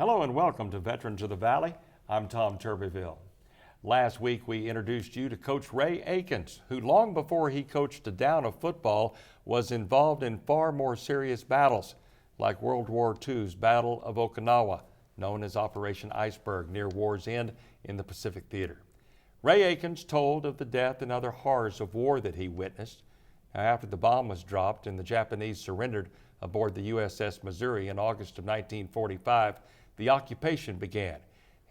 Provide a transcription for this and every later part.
Hello and welcome to Veterans of the Valley. I'm Tom Turbyville. Last week we introduced you to Coach Ray Akins, who long before he coached a down of football was involved in far more serious battles, like World War II's Battle of Okinawa, known as Operation Iceberg, near war's end in the Pacific Theater. Ray Akins told of the death and other horrors of war that he witnessed. After the bomb was dropped and the Japanese surrendered aboard the USS Missouri in August of 1945, the occupation began,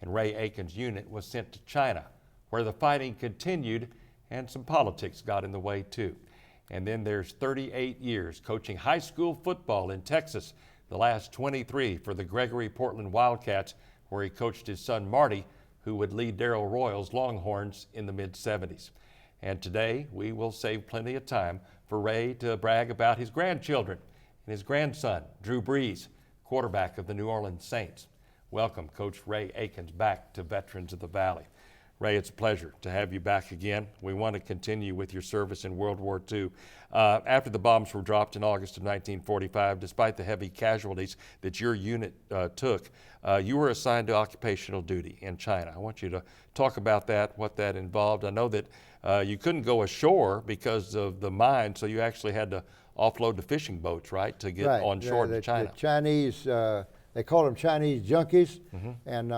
and Ray Akins' unit was sent to China, where the fighting continued and some politics got in the way too. And then there's 38 years coaching high school football in Texas, the last 23 for the Gregory Portland Wildcats, where he coached his son Marty, who would lead Darrell Royal's Longhorns in the mid-70s. And today we will save plenty of time for Ray to brag about his grandchildren and his grandson, Drew Brees, quarterback of the New Orleans Saints. Welcome, Coach Ray Akins, back to Veterans of the Valley. Ray, it's a pleasure to have you back again. We want to continue with your service in World War II. After the bombs were dropped in August of 1945, despite the heavy casualties that your unit took, you were assigned to occupational duty in China. I want you to talk about that, what that involved. I know that you couldn't go ashore because of the mine, so you actually had to offload the fishing boats, right, to get on shore to China. The Chinese, they call them Chinese junkies, and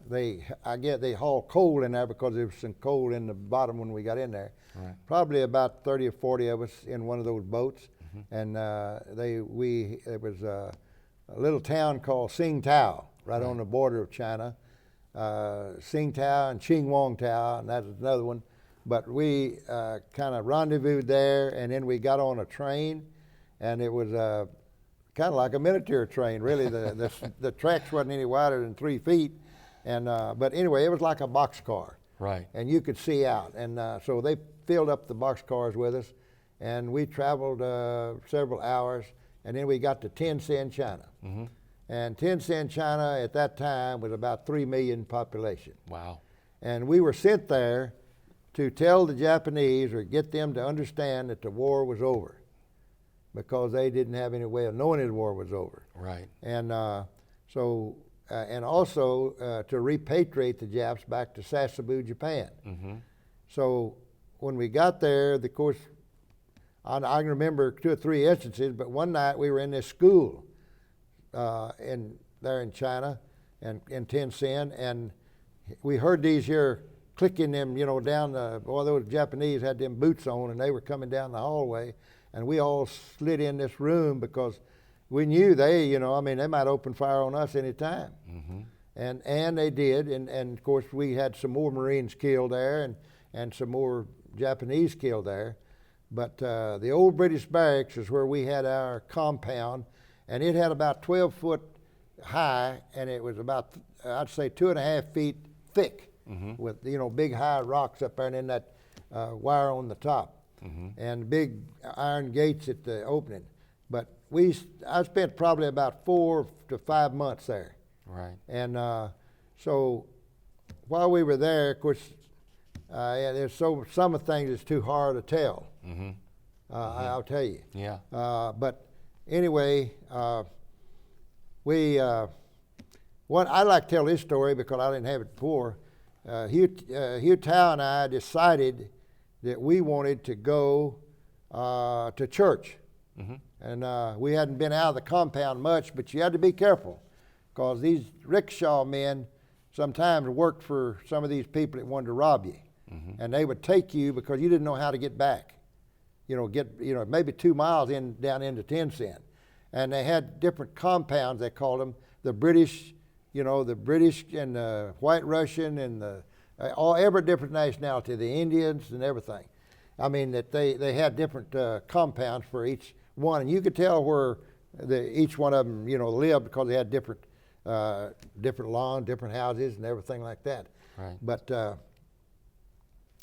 they haul coal in there because there was some coal in the bottom when we got in there. Right. Probably about 30 or 40 of us in one of those boats, and it was a little town called Tsingtao, right on the border of China. Tsingtao and Qingwangtao, and that's another one. But we kind of rendezvoused there, and then we got on a train, and it was kind of like a military train, really. The tracks wasn't any wider than 3 feet, and but anyway, it was like a boxcar. Right. And you could see out, and so they filled up the boxcars with us, and we traveled several hours, and then we got to Tientsin, China. And Tientsin, China at that time was about 3 million population. Wow. And we were sent there to tell the Japanese or get them to understand that the war was over, because they didn't have any way of knowing the war was over. Right. And and also to repatriate the Japs back to Sasebo, Japan. So when we got there, of course, I can remember 2 or 3 instances, but one night we were in this school there in China and in Tientsin, and we heard these here clicking them, down those Japanese had them boots on, and they were coming down the hallway, and we all slid in this room because we knew they might open fire on us any time. And they did, and of course we had some more Marines killed there and some more Japanese killed there. But the old British barracks is where we had our compound, and it had about 12 foot high, and it was about, I'd say, 2.5 feet thick. With big high rocks up there, and then that wire on the top, and big iron gates at the opening. But I spent probably about 4 to 5 months there. Right. And so while we were there, of course, there's some of the things that's too hard to tell. I'll tell you. Yeah. But anyway, I like to tell this story because I didn't have it before. Hugh Tao and I decided that we wanted to go to church. And we hadn't been out of the compound much, but you had to be careful because these rickshaw men sometimes worked for some of these people that wanted to rob you. And they would take you because you didn't know how to get back. Maybe 2 miles down into Tientsin. And they had different compounds, they called them, the British and the White Russian and every different nationality, the Indians and everything. I mean, that they had different compounds for each one, and you could tell where each one of them, lived because they had different lawns, different houses, and everything like that. Right. But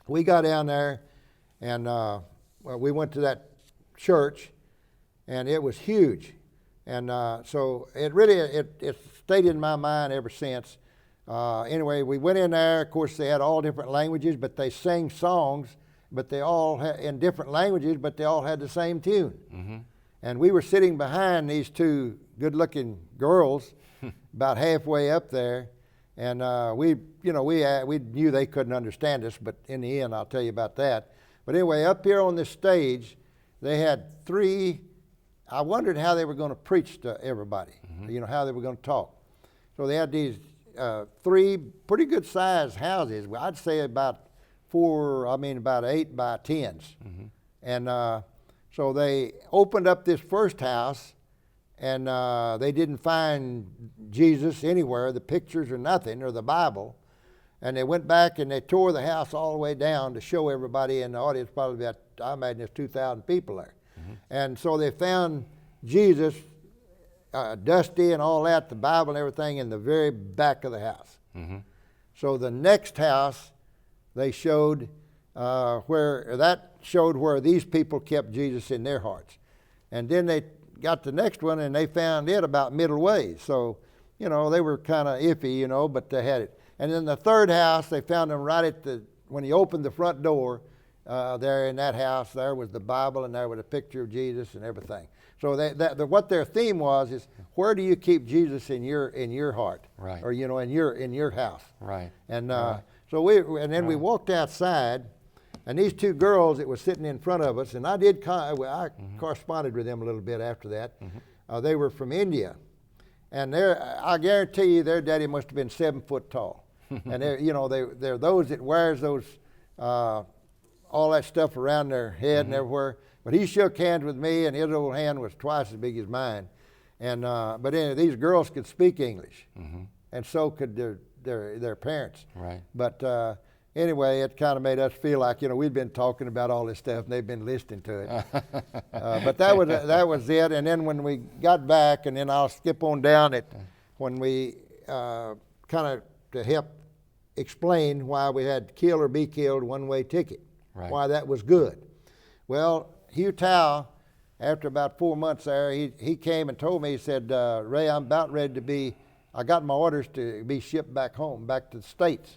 we got down there, and we went to that church, and it was huge. And so it really stayed in my mind ever since. Anyway, we went in there. Of course, they had all different languages, but they sang songs, but they all in different languages, but they all had the same tune. And we were sitting behind these two good-looking girls, about halfway up there, and we knew they couldn't understand us, but in the end, I'll tell you about that. But anyway, up here on this stage, they had three. I wondered how they were going to preach to everybody. How they were going to talk. So they had these three pretty good-sized houses. I'd say about 8 by 10s. And so they opened up this first house, and they didn't find Jesus anywhere, the pictures or nothing, or the Bible. And they went back and they tore the house all the way down to show everybody in the audience, probably about, I imagine there's 2,000 people there. And so they found Jesus, dusty and all that, the Bible and everything, in the very back of the house. So the next house, they showed where these people kept Jesus in their hearts. And then they got the next one, and they found it about middle way. So, they were kind of iffy, but they had it. And then the third house, they found them right when he opened the front door, there in that house, there was the Bible, and there was a picture of Jesus and everything. So what their theme was is, where do you keep Jesus in your heart, right? Or in your house, right? And so we walked outside, and these two girls that were sitting in front of us, and I corresponded with them a little bit after that. They were from India, and I guarantee you their daddy must have been 7 foot tall, and they're those that wears those. All that stuff around their head and everywhere. But he shook hands with me, and his old hand was twice as big as mine. And but anyway, these girls could speak English, and so could their parents. Right. But anyway, it kind of made us feel like we'd been talking about all this stuff, and they've been listening to it. But that was it. And then when we got back, and then I'll skip on down it, when we kind of to help explain why we had kill or be killed one-way ticket. Right. Why that was good. Well, Hugh Tao, after about 4 months there, he came and told me, he said, Ray, I'm about ready I got my orders to be shipped back home, back to the States.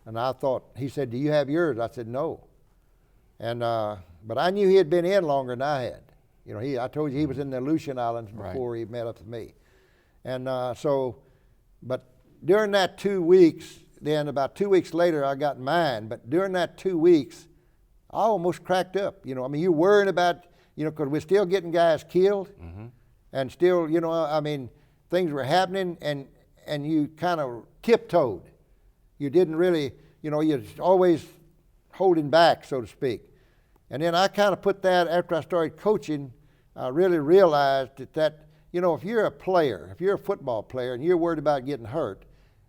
And I thought, he said, do you have yours? I said, no. And but I knew he had been in longer than I had. I told you he was in the Aleutian Islands before he met up with me. And but during that 2 weeks, then about 2 weeks later, I got mine. But during that 2 weeks, I almost cracked up. You're worrying about, because we're still getting guys killed, and still, things were happening, and you kind of tiptoed. You didn't really, you're always holding back, so to speak. And then I kind of put that, after I started coaching, I really realized that if you're a player, if you're a football player, and you're worried about getting hurt,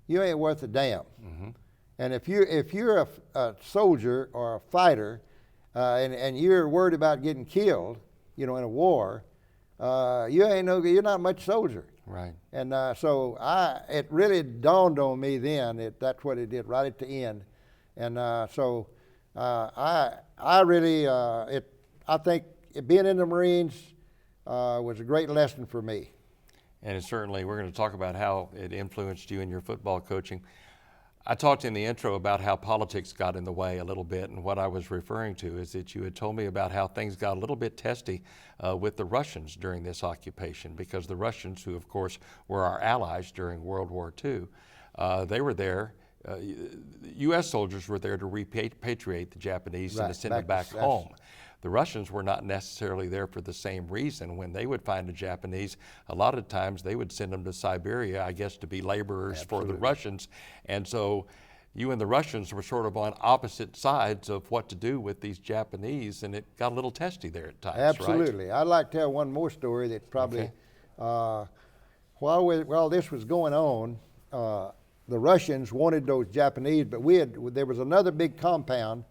you ain't worth a damn. And if you're a soldier or a fighter, and you're worried about getting killed, in a war, you're not much soldier. Right. And so it really dawned on me then that's what it did right at the end. And so I really I think being in the Marines was a great lesson for me. And we're going to talk about how it influenced you in your football coaching. I talked in the intro about how politics got in the way a little bit, and what I was referring to is that you had told me about how things got a little bit testy with the Russians during this occupation, because the Russians, who of course were our allies during World War II, they were there. U.S. soldiers were there to repatriate the Japanese and to send them back home. The Russians were not necessarily there for the same reason. When they would find a Japanese, a lot of times they would send them to Siberia, I guess, to be laborers for the Russians. And so you and the Russians were sort of on opposite sides of what to do with these Japanese, and it got a little testy there at times, Absolutely. right? I'd like to tell one more story that probably, while this was going on, the Russians wanted those Japanese, but there was another big compound.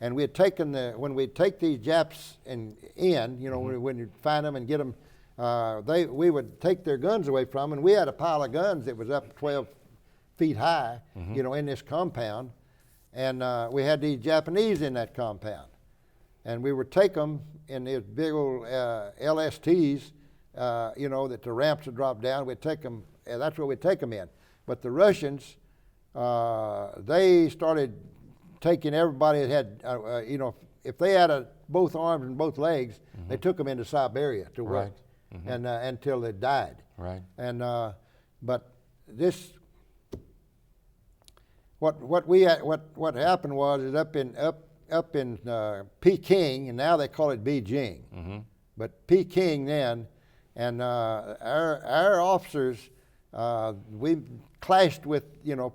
And we had taken when we'd take these Japs in, when you find them and get them, we would take their guns away from them. And we had a pile of guns that was up 12 feet high, in this compound. And we had these Japanese in that compound. And we would take them in these big old LSTs, that the ramps would drop down. We'd take them, that's where we'd take them in. But the Russians, they started taking everybody that had, if they had both arms and both legs, they took them into Siberia to work, Right. and until they died. Right. And but this, what happened was is up in Peking, and now they call it Beijing, but Peking then, and our officers, we clashed with,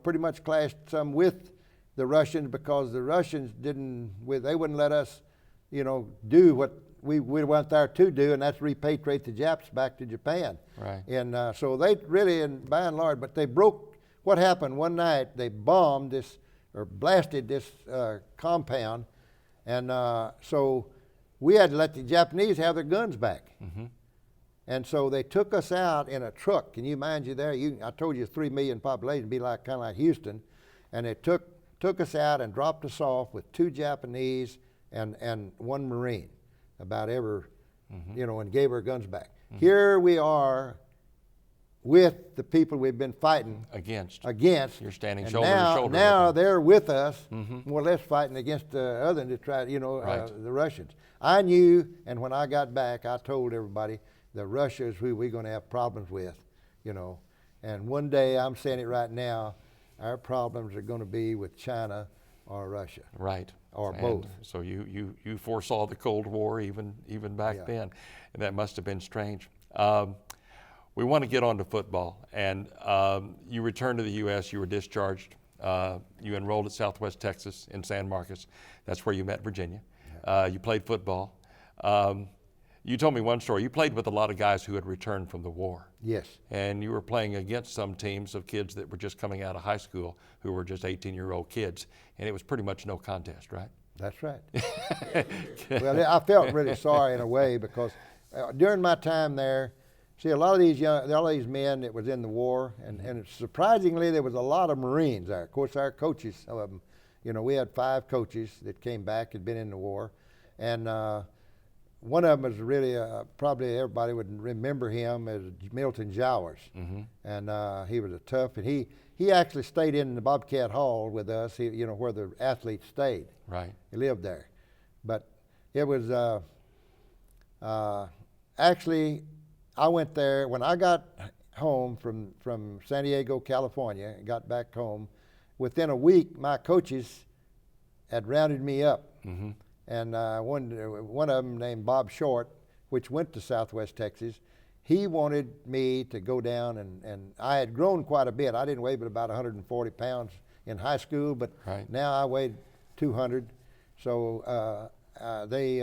pretty much clashed some with the Russians, because the Russians they wouldn't let us, do what we went there to do, and that's repatriate the Japs back to Japan. Right. And so they really, and by and large, but they broke. What happened one night? They bombed this or blasted this compound, and so we had to let the Japanese have their guns back. And so they took us out in a truck. Can you mind you there? I told you 3 million population, it'd be kind of like Houston, and they took us out and dropped us off with 2 Japanese and 1 Marine, about ever, and gave our guns back. Here we are with the people we've been fighting Against. You're standing and shoulder now, to shoulder. Now they're with us, more or less fighting against the other to try, Right. the Russians. I knew, and when I got back, I told everybody that Russia is who we're going to have problems with, And one day, I'm saying it right now, our problems are going to be with China or Russia. Right. Or And both. So you foresaw the Cold War even back Yeah. then, and that must have been strange. We want to get on to football, and you returned to the U.S. You were discharged. You enrolled at Southwest Texas in San Marcos. That's where you met Virginia. You played football. You told me one story. You played with a lot of guys who had returned from the war. Yes. And you were playing against some teams of kids that were just coming out of high school who were just 18-year-old kids. And it was pretty much no contest, right? That's right. Well, I felt really sorry in a way, because during my time there, see, a lot of these men that was in the war, and surprisingly, there was a lot of Marines there. Of course, our coaches, some of them, we had 5 coaches that came back, had been in the war, and one of them was really, probably everybody would remember him as Milton Jowers. And he was a tough, and he actually stayed in the Bobcat Hall with us, where the athletes stayed. Right. He lived there. But it was, actually, I went there, when I got home from San Diego, California, and got back home, within a week, my coaches had rounded me up. And one of them, named Bob Short, which went to Southwest Texas, he wanted me to go down, and I had grown quite a bit. I didn't weigh but about 140 pounds in high school, but Right. now I weighed 200. So they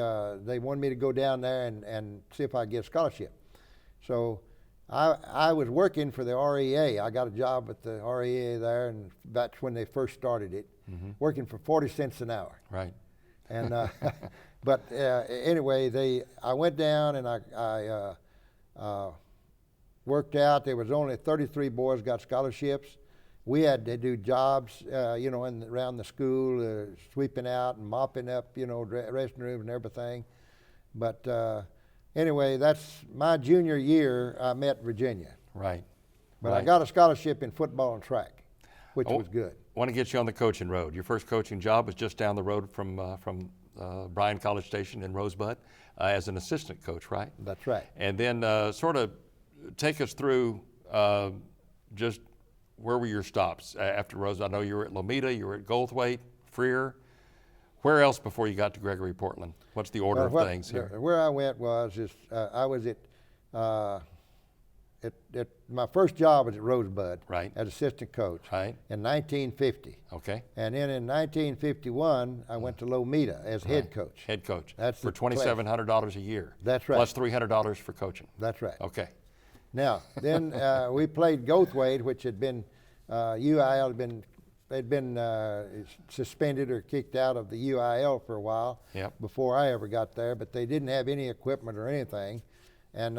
wanted me to go down there and see if I could get a scholarship. So I was working for the REA. I got a job with the REA there, and that's when they first started it, working for 40 cents an hour. Right. And but anyway, I went down and I worked out. There was only 33 boys got scholarships. We had to do jobs, around the school, sweeping out and mopping up, restrooms and everything. But anyway, that's my junior year. I met Virginia. Right. But Right. I got a scholarship in football and track, which was good. I want to get you on the coaching road. Your first coaching job was just down the road from Bryan College Station in Rosebud as an assistant coach, right? That's right. And then sort of take us through just where were your stops after Rosebud? I know you were at Lomita, you were at Goldthwaite, Freer. Where else before you got to Gregory Portland? What's the order of things here? Where I went was I was at my first job was at Rosebud, Right. as assistant coach, Right. in 1950. Okay. And then in 1951, I went to Lomita as head coach. Head coach. That's for the class. $2,700 a year. That's right. Plus $300 for coaching. That's right. Okay. Now, then we played Goldthwaite, which had been UIL had been suspended or kicked out of the UIL for a while. Yep. Before I ever got there, but they didn't have any equipment or anything, and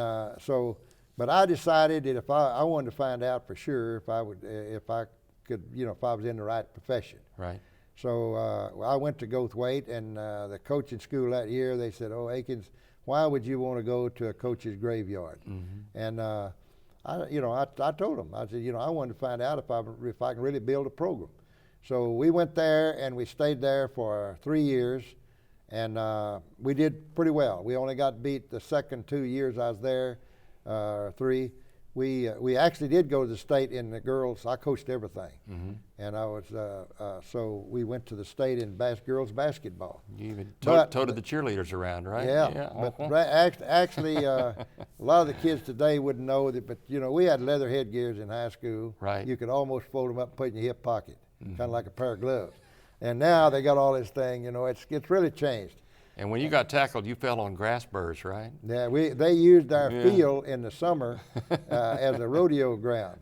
but I decided that if I wanted to find out for sure if I could, if I was in the right profession. Right. So I went to Goldthwaite, and the coaching school that year, they said, "Oh, Akins, why would you want to go to a coach's graveyard?" And I told them, I said, I wanted to find out if I can really build a program. So we went there, and we stayed there for 3 years, And we did pretty well. We only got beat the second 2 years I was there, 3. We actually did go to the state in the girls. I coached everything, and I was so we went to the state in girls basketball. You even toted the cheerleaders around, right? Yeah. But actually, a lot of the kids today wouldn't know that. But we had leather headgears in high school. Right. You could almost fold them up and put in your hip pocket, kind of like a pair of gloves. And now they got all this thing. It's really changed. And when you got tackled, you fell on grass burrs, right? Yeah, they used our field in the summer as a rodeo ground.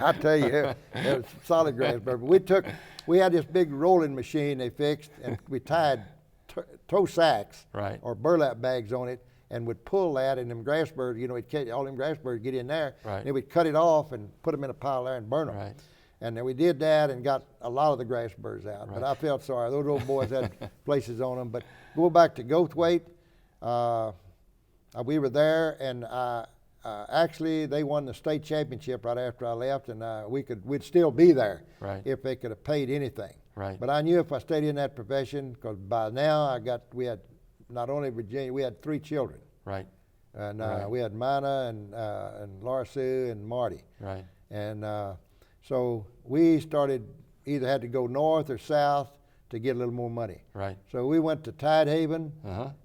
I tell you, it was solid grass burr. But we had this big rolling machine they fixed, and we tied tow sacks or burlap bags on it, and would pull that, and them grass burrs, all them grass burrs get in there, and we'd cut it off and put them in a pile there and burn them. Right. And then we did that and got a lot of the grass burrs out. But I felt sorry. Those old boys had places on them. But go back to Goathwaite, we were there, and actually they won the state championship right after I left, and we'd still be there if they could have paid anything. Right. But I knew if I stayed in that profession, because by now we had not only Virginia, we had 3 children. Right. And we had Mina and Laura Sue and Marty. Right. And so we either had to go north or south to get a little more money. Right. So we went to Tidehaven,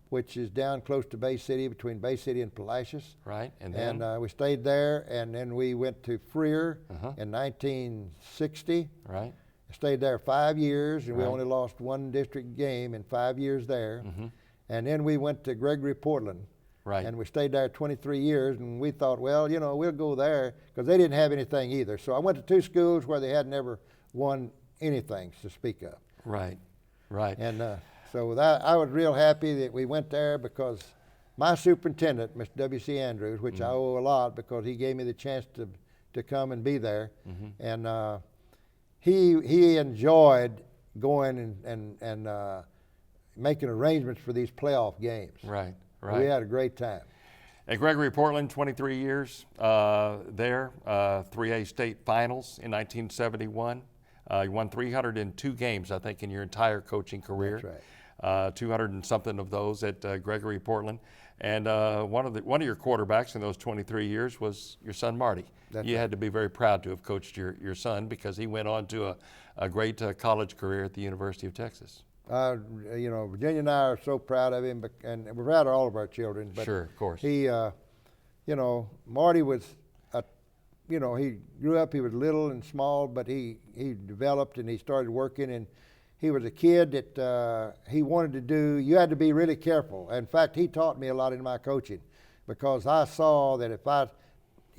which is down close to Bay City, between Bay City and Palacios. Right. And then? And we stayed there, and then we went to Freer in 1960. Right. Stayed there 5 years, and we only lost 1 district game in 5 years there. And then we went to Gregory Portland. Right. And we stayed there 23 years, and we thought, well, we'll go there, because they didn't have anything either. So I went to 2 schools where they had never won anything to speak of. Right, right. And so I was real happy that we went there, because my superintendent, Mr. W.C. Andrews, which I owe a lot because he gave me the chance to come and be there, and he enjoyed going and making arrangements for these playoff games. Right. Right. We had a great time. At Gregory Portland, 23 years there, 3A state finals in 1971. You won 302 games, I think, in your entire coaching career. That's right. 200 and something of those at Gregory Portland. And one of your quarterbacks in those 23 years was your son, Marty. You had to be very proud to have coached your son, because he went on to a great college career at the University of Texas. Virginia and I are so proud of him, and we're proud of all of our children. But sure, of course. He, Marty was, he grew up, he was little and small, but he developed and he started working, and he was a kid that he wanted to do. You had to be really careful. In fact, he taught me a lot in my coaching, because I saw that if a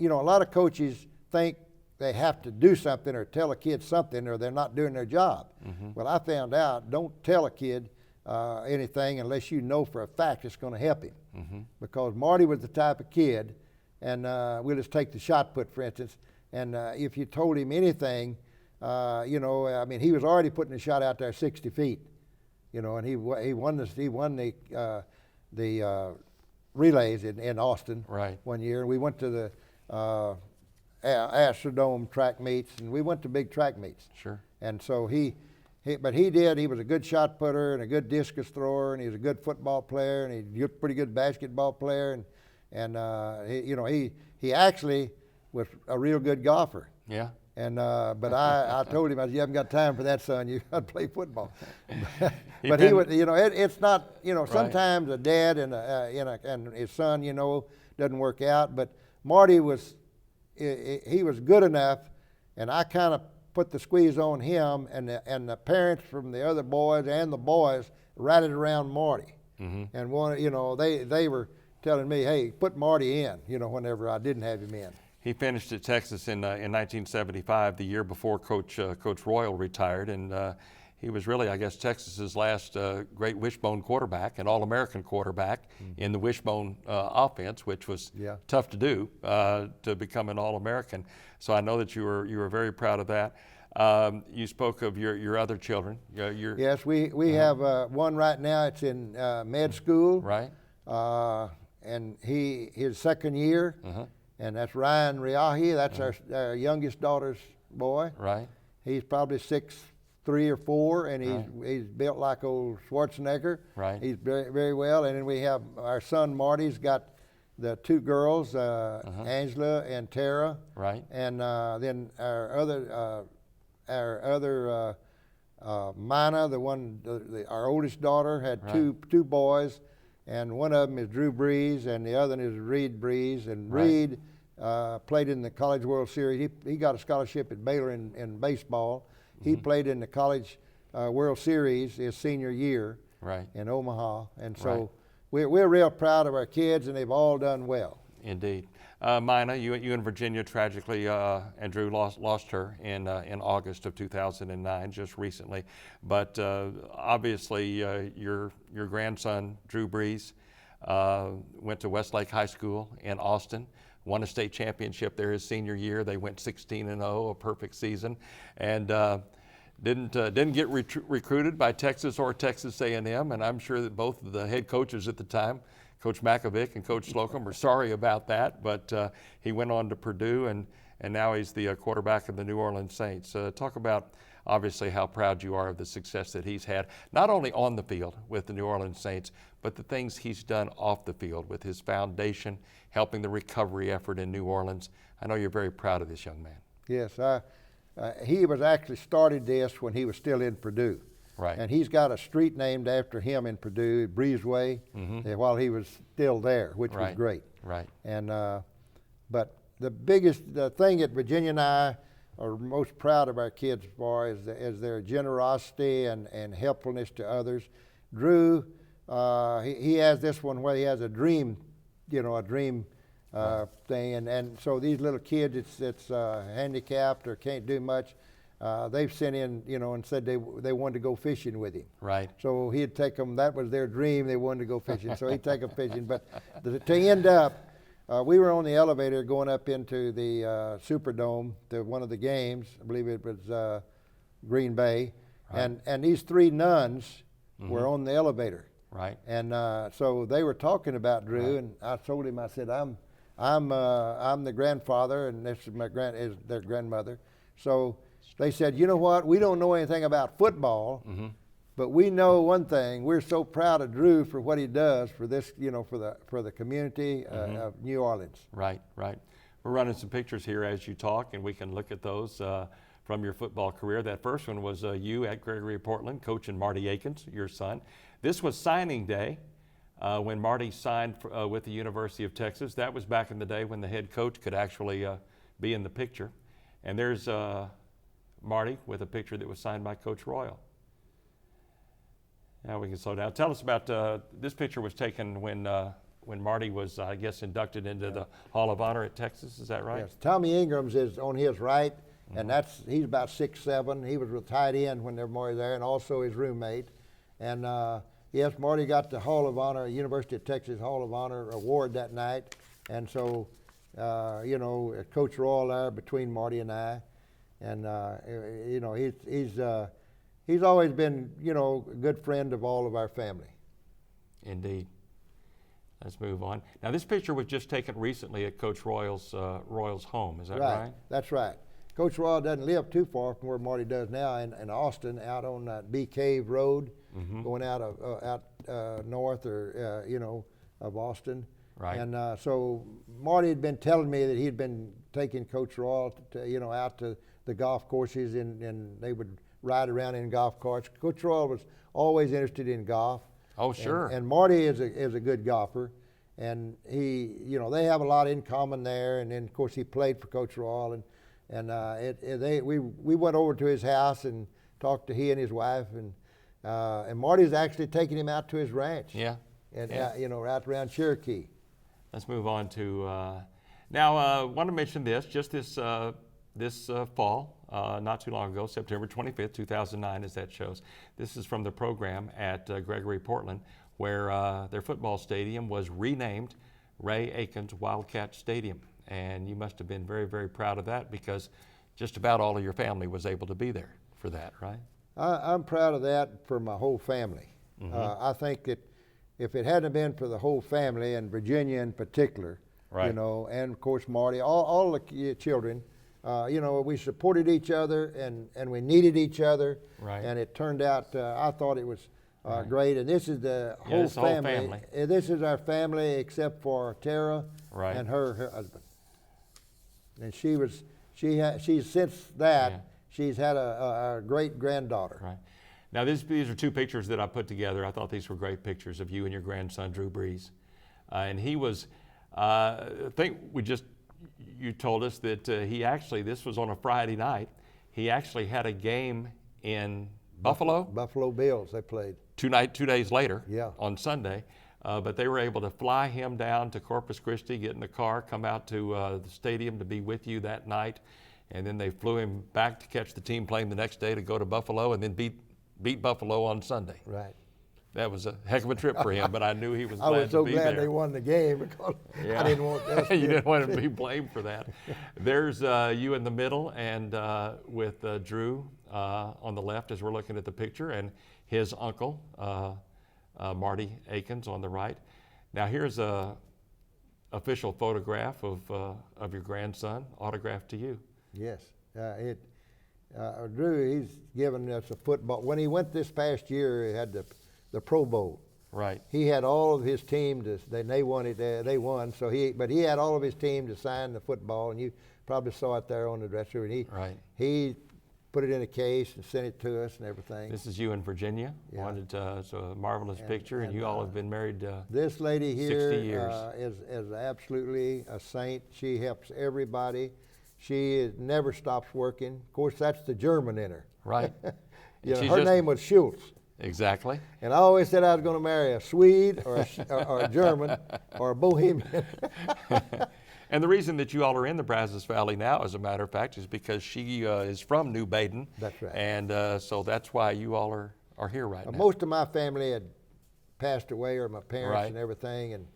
lot of coaches think they have to do something or tell a kid something, or they're not doing their job. Well, I found out, don't tell a kid anything unless you know for a fact it's going to help him. Because Marty was the type of kid, and we'll just take the shot put, for instance, and if you told him anything, he was already putting the shot out there 60 feet, and he won the relays in Austin one year, and we went to the Astrodome track meets, and we went to big track meets. Sure. And so he was a good shot putter and a good discus thrower, and he was a good football player, and he was a pretty good basketball player, and he actually was a real good golfer. Yeah. And but I told him, I said, you haven't got time for that, son. You got to play football. But he would, it's not, sometimes a dad and his son, doesn't work out. But Marty he was good enough, and I kind of put the squeeze on him, and the parents from the other boys and the boys rallied around Marty, and they were telling me, hey, put Marty in, whenever I didn't have him in. He finished at Texas in 1975, the year before Coach Royal retired, and he was really, I guess, Texas's last great wishbone quarterback, an All-American quarterback in the wishbone offense, which was tough to do, to become an All-American. So I know that you were very proud of that. You spoke of your other children. Yes, we have one right now. It's in med school. Right. And his second year, and that's Ryan Riahi. That's our youngest daughter's boy. Right. He's probably 6'4" 3 or 4, and he's built like old Schwarzenegger. Right. He's very, very well. And then we have our son Marty's got the 2 girls, Angela and Tara. Right. And then our other Mina, our oldest daughter, had two boys, and one of them is Drew Brees, and the other is Reed Brees. And Reed played in the College World Series. He got a scholarship at Baylor in baseball. He played in the College World Series his senior year in Omaha, and so we're real proud of our kids, and they've all done well. Indeed. Mina, you and Virginia tragically, and Drew lost her in August of 2009, just recently. But obviously, your grandson Drew Brees went to Westlake High School in Austin, won a state championship there his senior year. They went 16-0, a perfect season, and didn't get recruited by Texas or Texas A&M. And I'm sure that both of the head coaches at the time, Coach Makovic and Coach Slocum, are sorry about that, but he went on to Purdue, and now he's the quarterback of the New Orleans Saints. Talk about, obviously, how proud you are of the success that he's had, not only on the field with the New Orleans Saints, but the things he's done off the field with his foundation, helping the recovery effort in New Orleans. I know you're very proud of this young man. Yes, he was actually started this when he was still in Purdue. Right. And he's got a street named after him in Purdue, Breezeway, while he was still there, which was great. Right. And but the thing that Virginia and I are most proud of our kids for is their generosity and helpfulness to others. Drew, he has this one where he has a dream, thing, and so these little kids that's handicapped or can't do much, they've sent in, and said they wanted to go fishing with him. Right. So he'd take them. That was their dream. They wanted to go fishing. So he'd take them fishing. But to end up, we were on the elevator going up into the Superdome to one of the games. I believe it was Green Bay, and these 3 nuns were on the elevator. Right. And so they were talking about Drew, and I told him, I said, I'm the grandfather, and this is their grandmother. So they said, you know what? We don't know anything about football, but we know one thing. We're so proud of Drew for what he does for this, for the community of New Orleans. Right. We're running some pictures here as you talk, and we can look at those from your football career. That first one was you at Gregory Portland, coaching Marty Akins, your son. This was signing day when Marty signed with the University of Texas. That was back in the day when the head coach could actually be in the picture. And there's Marty with a picture that was signed by Coach Royal. Now we can slow down. Tell us about this picture was taken when Marty was, I guess, inducted into the Hall of Honor at Texas. Is that right? Yes. Tommy Ingram's is on his right, and he's about 6'7". He was with tight end when Marty was there, and also his roommate. And yes, Marty got the Hall of Honor, University of Texas Hall of Honor award that night. And so, Coach Royal there between Marty and I. And, he's always been, a good friend of all of our family. Indeed. Let's move on. Now, this picture was just taken recently at Coach Royal's home. Is that right? That's right. Coach Royal doesn't live too far from where Marty does now in Austin, out on that Bee Cave Road, going out north or of Austin. Right. And so Marty had been telling me that he'd been taking Coach Royal to, out to the golf courses, and they would ride around in golf carts. Coach Royal was always interested in golf. Oh, sure. And Marty is a good golfer, and he, they have a lot in common there. And then of course he played for Coach Royal, and we went over to his house and talked to he and his wife, and Marty's actually taking him out to his ranch. Yeah. And out around Cherokee. Let's move on to now. I want to mention this just this fall, not too long ago, September 25th, 2009, as that shows. This is from the program at Gregory Portland, where their football stadium was renamed Ray Akins Wildcat Stadium. And you must have been very, very proud of that, because just about all of your family was able to be there for that, right? I'm proud of that for my whole family. I think that if it hadn't been for the whole family, and Virginia in particular, right, and of course Marty, all the children, you know, we supported each other and we needed each other. Right. And it turned out, I thought it was Right. great. And this is the whole this whole family. family. This is our family except for Tara Right. and her husband. And she's since that, Yeah. she's had a great granddaughter. Right. Now, these are two pictures that I put together. I thought these were great pictures of you and your grandson, Drew Brees. And he was, I think you told us that he actually, this was on a Friday night, he actually had a game in Buffalo. Buffalo Bills, they played. 2 days later, Yeah. on Sunday. But they were able to fly him down to Corpus Christi, get in the car, come out to the stadium to be with you that night. And then they flew him back to catch the team playing the next day to go to Buffalo and then beat Buffalo on Sunday. Right. That was a heck of a trip for him, but I knew he was I glad was so to be glad there. they won the game because I didn't want us to You didn't want to be blamed for that. There's you in the middle, and with Drew on the left as we're looking at the picture, and his uncle, Marty Akins, on the right. Now here's a official photograph of your grandson, autographed to you. Yes. Drew, he's given us a football. When he went this past year, he had the Pro Bowl. Right. He had all of his team they won it. They won. So but he had all of his team to sign the football, and you probably saw it there on the dresser. And he put it in a case and sent it to us and everything. This is you in Virginia. Yeah. It's a marvelous picture, and you all have been married this lady here 60 years. Is absolutely a saint. She helps everybody. She never stops working. Of course, that's the German in her. Right. You know, her name was Schultz. Exactly. And I always said I was going to marry a Swede or a German or a Bohemian. And the reason that you all are in the Brazos Valley now, as a matter of fact, is because she is from New Baden. That's right. And so that's why you all are here right now. Most of my family had passed away, or my parents Right. and everything, and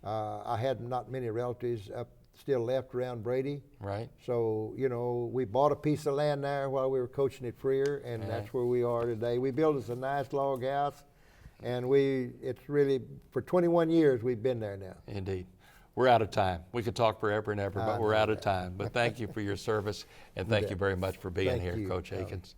I had not many relatives still left around Brady. Right. So, you know, we bought a piece of land there while we were coaching at Freer, and that's where we are today. We built us a nice log house, and it's really, for 21 years we've been there now. Indeed. We're out of time. We could talk forever and ever, but we're out of time. But thank you for your service, and thank you very much for being here, Coach Akins.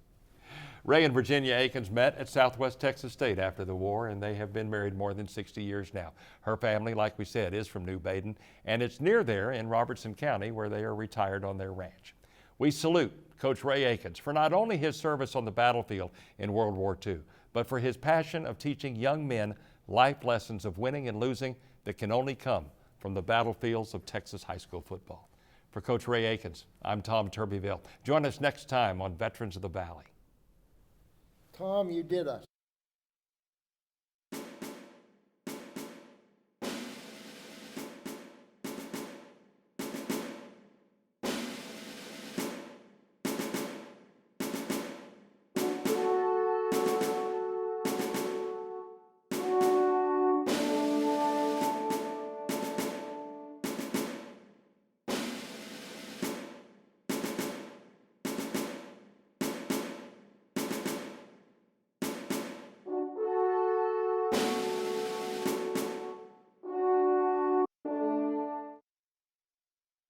Ray and Virginia Akins met at Southwest Texas State after the war, and they have been married more than 60 years now. Her family, like we said, is from New Baden, and it's near there in Robertson County where they are retired on their ranch. We salute Coach Ray Akins for not only his service on the battlefield in World War II, but for his passion of teaching young men life lessons of winning and losing that can only come from the battlefields of Texas high school football. For Coach Ray Akins, I'm Tom Turbyville. Join us next time on Veterans of the Valley. Tom, you did us.